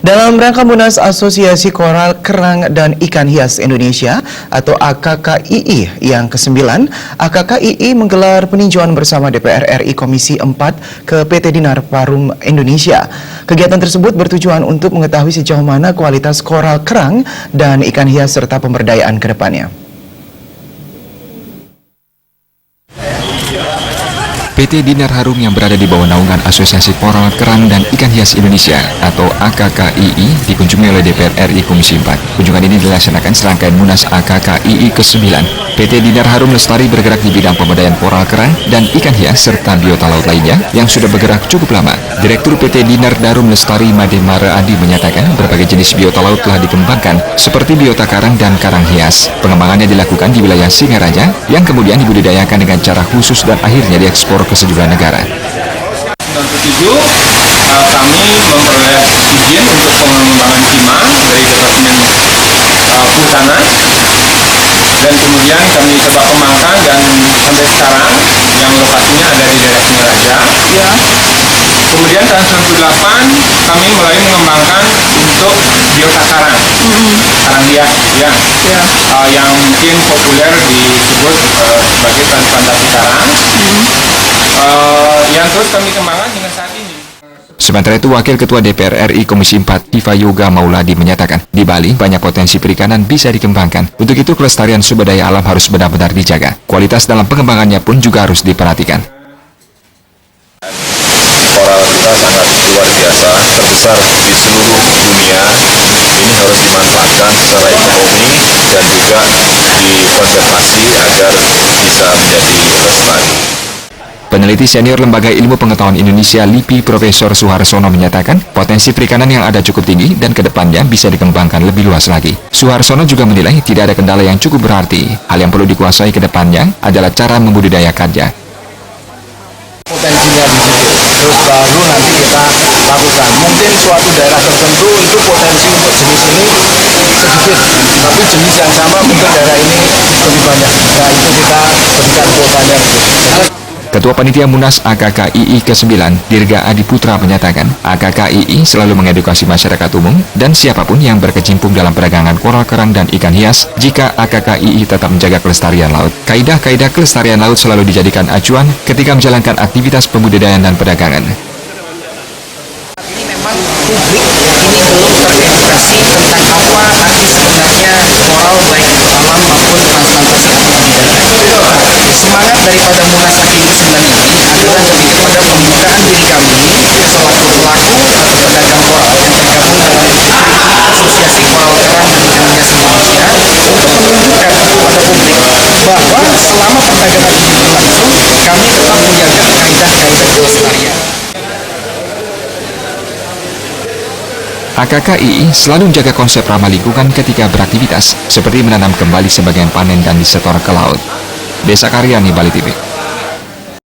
Dalam rangka Munas Asosiasi Koral Kerang dan Ikan Hias Indonesia atau AKKII yang ke-9, AKKII menggelar peninjauan bersama DPR RI Komisi 4 ke PT Dinar Parum Indonesia. Kegiatan tersebut bertujuan untuk mengetahui sejauh mana kualitas koral kerang dan ikan hias serta pemberdayaan ke depannya. PT Dinar Harum yang berada di bawah naungan Asosiasi Koral Kerang dan Ikan Hias Indonesia atau AKKII dikunjungi oleh DPR RI Komisi 4. Kunjungan ini dilaksanakan serangkaian Munas AKKII ke-9. PT Dinar Harum Lestari bergerak di bidang pemberdayaan koral kerang dan ikan hias serta biota laut lainnya yang sudah bergerak cukup lama. Direktur PT Dinar Harum Lestari Made Mare Adi menyatakan berbagai jenis biota laut telah dikembangkan seperti biota karang dan karang hias. Pengembangannya dilakukan di wilayah Singaraja yang kemudian dibudidayakan dengan cara khusus dan akhirnya diekspor ke sejumlah negara. 97 kami memperoleh izin untuk pengembangan timah dari Departemen Kehutanan dan kemudian kami coba kembangkan dan sampai sekarang yang lokasinya ada di daerah Singaraja. Kemudian tahun 98 kami mulai mengembangkan untuk biota karang, karang hias yang mungkin populer disebut sebagai transplantasi karang. Yang terus kami kembangkan hingga saat ini. Sementara itu, Wakil Ketua DPR RI Komisi 4, Iva Yoga Mauladi menyatakan, di Bali banyak potensi perikanan bisa dikembangkan. Untuk itu, kelestarian sumber daya alam harus benar-benar dijaga. Kualitas dalam pengembangannya pun juga harus diperhatikan. Koral kita sangat luar biasa, terbesar di seluruh dunia. Ini harus dimanfaatkan secara ekonomi dan juga dikonservasi agar bisa menjadi lestari. Peneliti senior Lembaga Ilmu Pengetahuan Indonesia LIPI Profesor Suharsono menyatakan potensi perikanan yang ada cukup tinggi dan kedepannya bisa dikembangkan lebih luas lagi. Suharsono juga menilai tidak ada kendala yang cukup berarti. Hal yang perlu dikuasai kedepannya adalah cara membudidayakannya. Potensinya di situ, terus baru nanti kita lakukan. Mungkin suatu daerah tertentu itu potensi untuk jenis ini sedikit, tapi jenis yang sama mungkin daerah ini lebih banyak. Nah itu kita berikan kuotanya. Ketua Panitia Munas AKKII ke-9, Dirga Adi Putra menyatakan, AKKII selalu mengedukasi masyarakat umum dan siapapun yang berkecimpung dalam perdagangan koral kerang dan ikan hias jika AKKII tetap menjaga kelestarian laut. Kaidah-kaidah kelestarian laut selalu dijadikan acuan ketika menjalankan aktivitas pembudidayaan dan perdagangan. Ini memang publik ini belum teredukasi tentang apa arti sebenarnya koral baik itu alam maupun transplantasi budidaya. Semangat daripada Munas AKKII ke-9 ini adalah lebih kepada pembukaan diri kami selaku pelaku atau pedagang koral yang tergabung dalam Asosiasi Koral Kerang dan Ikan Hias Indonesia untuk menunjukkan kepada publik bahwa selama perdagangan ini berlangsung kami tetap menjaga kaidah-kaidah kelestarian. AKKII selalu menjaga konsep ramah lingkungan ketika beraktivitas, seperti menanam kembali sebagian panen dan disetor ke laut. Desa Karyani, Bali TV.